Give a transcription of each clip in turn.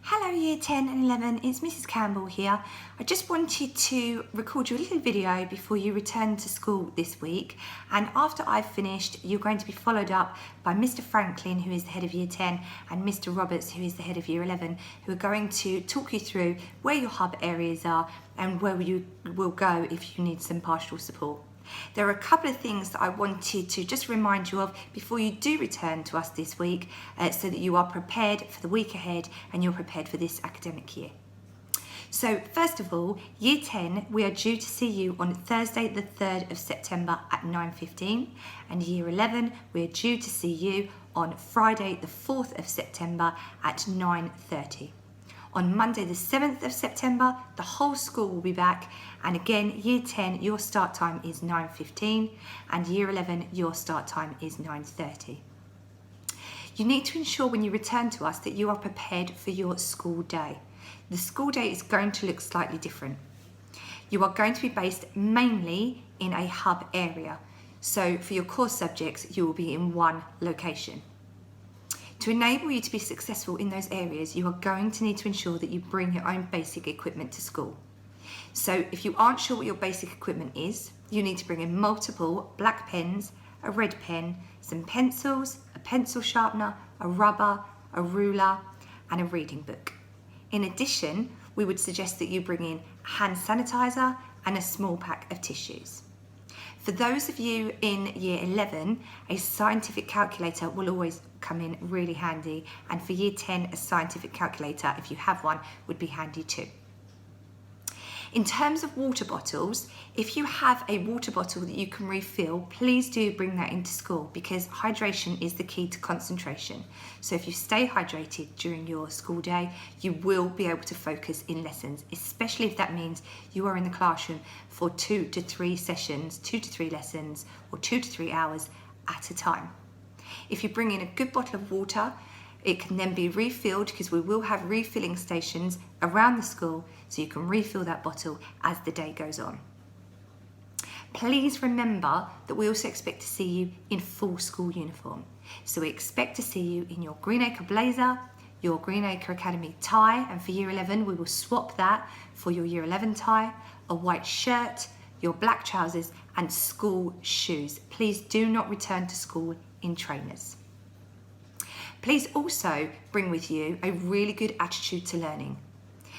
Hello Year 10 and 11, it's Mrs Campbell here. I just wanted to record you a little video before you return to school this week, and after I've finished you're going to be followed up by Mr Franklin, who is the head of Year 10, and Mr Roberts, who is the head of Year 11, who are going to talk you through where your hub areas are and where you will go if you need some pastoral support. There are a couple of things that I wanted to just remind you of before you do return to us this week, so that you are prepared for the week ahead and you're prepared for this academic year. So first of all, Year 10, we are due to see you on Thursday the 3rd of September at 9:15, and Year 11, we are due to see you on Friday the 4th of September at 9:30. On Monday the 7th of September, the whole school will be back, and again, Year 10, your start time is 9:15, and Year 11, your start time is 9:30. You need to ensure when you return to us that you are prepared for your school day. The school day is going to look slightly different. You are going to be based mainly in a hub area, so for your core subjects, you will be in one location. To enable you to be successful in those areas, you are going to need to ensure that you bring your own basic equipment to school. So if you aren't sure what your basic equipment is, you need to bring in multiple black pens, a red pen, some pencils, a pencil sharpener, a rubber, a ruler, and a reading book. In addition, we would suggest that you bring in hand sanitizer and a small pack of tissues. For those of you in Year 11, a scientific calculator will always come in really handy, and for Year 10, a scientific calculator, if you have one, would be handy too. In terms of water bottles, if you have a water bottle that you can refill, please do bring that into school, because hydration is the key to concentration. So if you stay hydrated during your school day, you will be able to focus in lessons, especially if that means you are in the classroom for 2 to 3 sessions, 2 to 3 lessons, or 2 to 3 hours at a time. If you bring in a good bottle of water, it can then be refilled, because we will have refilling stations around the school, so you can refill that bottle as the day goes on. Please remember that we also expect to see you in full school uniform. So we expect to see you in your Greenacre blazer, your Greenacre Academy tie, and for Year 11 we will swap that for your Year 11 tie, a white shirt, your black trousers, and school shoes. Please do not return to school in trainers. Please also bring with you a really good attitude to learning.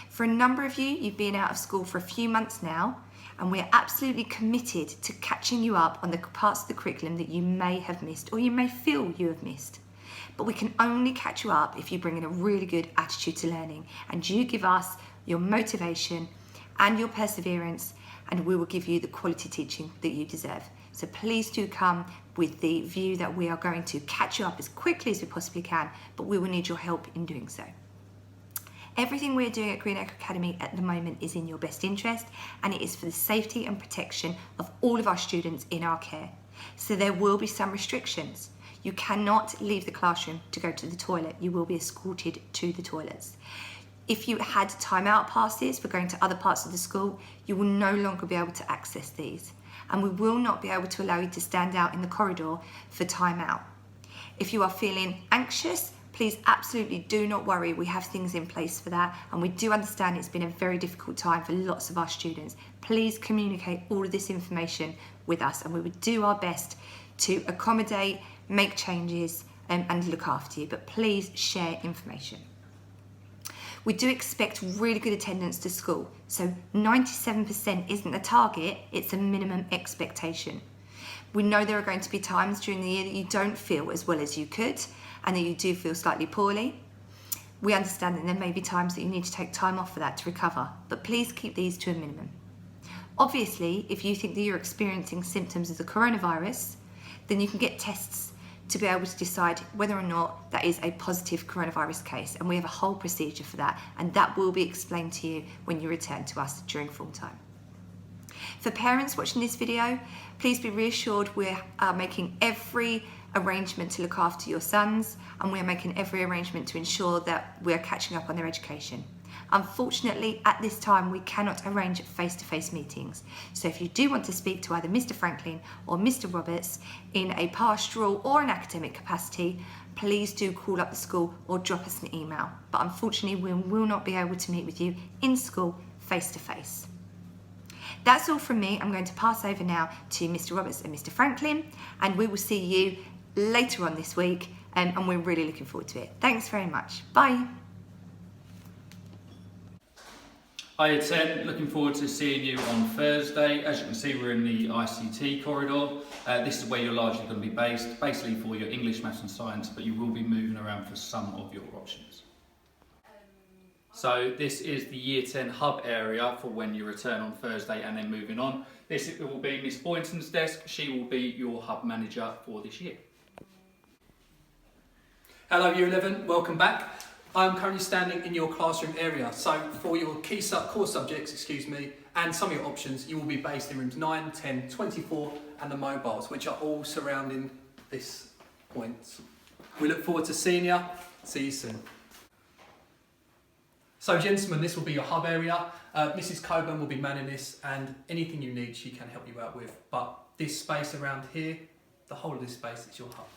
For a number of you, you've been out of school for a few months now, and we're absolutely committed to catching you up on the parts of the curriculum that you may have missed, or you may feel you have missed. But we can only catch you up if you bring in a really good attitude to learning, and you give us your motivation and your perseverance, and we will give you the quality teaching that you deserve. So please do come with the view that we are going to catch you up as quickly as we possibly can, but we will need your help in doing so. Everything we're doing at Greenacre Academy at the moment is in your best interest, and it is for the safety and protection of all of our students in our care. So there will be some restrictions. You cannot leave the classroom to go to the toilet. You will be escorted to the toilets. If you had timeout passes for going to other parts of the school, you will no longer be able to access these. And we will not be able to allow you to stand out in the corridor for timeout. If you are feeling anxious, please absolutely do not worry. We have things in place for that, and we do understand it's been a very difficult time for lots of our students. Please communicate all of this information with us, and we would do our best to accommodate, make changes, and look after you, but please share information. We do expect really good attendance to school, so 97% isn't a target, it's a minimum expectation. We know there are going to be times during the year that you don't feel as well as you could, and that you do feel slightly poorly. We understand that there may be times that you need to take time off for that to recover, but please keep these to a minimum. Obviously, if you think that you're experiencing symptoms of the coronavirus, then you can get tests to be able to decide whether or not that is a positive coronavirus case, and we have a whole procedure for that, and that will be explained to you when you return to us during full time. For parents watching this video, please be reassured we are making every arrangement to look after your sons, and we are making every arrangement to ensure that we are catching up on their education. Unfortunately, at this time, we cannot arrange face-to-face meetings. So if you do want to speak to either Mr. Franklin or Mr. Roberts in a pastoral or an academic capacity, please do call up the school or drop us an email. But unfortunately, we will not be able to meet with you in school face to face. That's all from me. I'm going to pass over now to Mr. Roberts and Mr. Franklin, and we will see you later on this week, and we're really looking forward to it. Thanks very much. Bye. Hi Year 10, looking forward to seeing you on Thursday. As you can see, we're in the ICT corridor. This is where you're largely going to be based, basically for your English, Maths and Science, but you will be moving around for some of your options. So this is the Year 10 hub area for when you return on Thursday and then moving on. This will be Miss Boynton's desk. She will be your hub manager for this year. Hello Year 11, welcome back. I'm currently standing in your classroom area. So for your core subjects, and some of your options, you will be based in rooms 9, 10, 24 and the mobiles, which are all surrounding this point. We look forward to seeing you. See you soon. So gentlemen, this will be your hub area. Mrs. Coburn will be manning this, and anything you need she can help you out with. But this space around here, the whole of this space is your hub.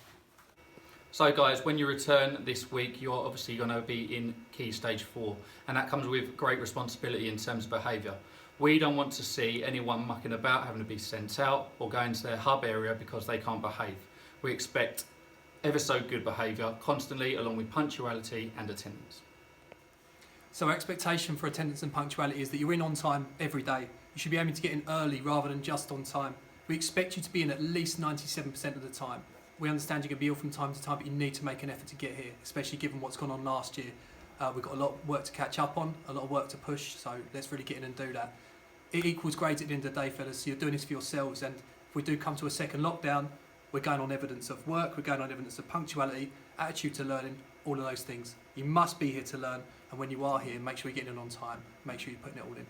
So guys, when you return this week, you're obviously going to be in Key Stage 4, and that comes with great responsibility in terms of behaviour. We don't want to see anyone mucking about, having to be sent out or going to their hub area because they can't behave. We expect ever so good behaviour constantly, along with punctuality and attendance. So our expectation for attendance and punctuality is that you're in on time every day. You should be aiming to get in early rather than just on time. We expect you to be in at least 97% of the time. We understand you're going to be ill from time to time, but you need to make an effort to get here, especially given what's gone on last year. We've got a lot of work to catch up on, a lot of work to push, so let's really get in and do that. It equals grades at the end of the day, fellas, so you're doing this for yourselves, and if we do come to a second lockdown, we're going on evidence of work, we're going on evidence of punctuality, attitude to learning, all of those things. You must be here to learn, and when you are here, make sure you're getting in on time, make sure you're putting it all in.